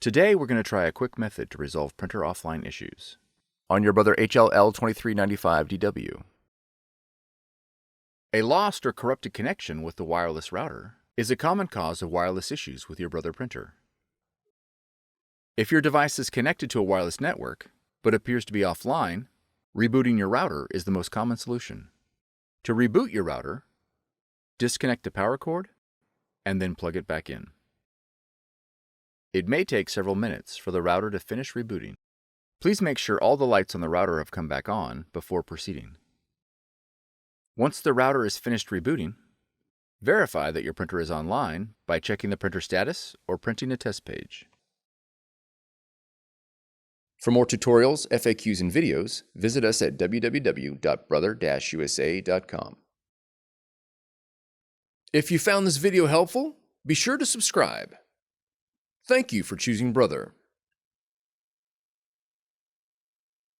Today we're going to try a quick method to resolve printer offline issues on your Brother HLL2395DW. A lost or corrupted connection with the wireless router is a common cause of wireless issues with your Brother printer. If your device is connected to a wireless network but appears to be offline, rebooting your router is the most common solution. To reboot your router, disconnect the power cord and then plug it back in. It may take several minutes for the router to finish rebooting. Please make sure all the lights on the router have come back on before proceeding. Once the router is finished rebooting, verify that your printer is online by checking the printer status or printing a test page. For more tutorials, FAQs, and videos, visit us at www.brother-usa.com. If you found this video helpful, be sure to subscribe. Thank you for choosing Brother.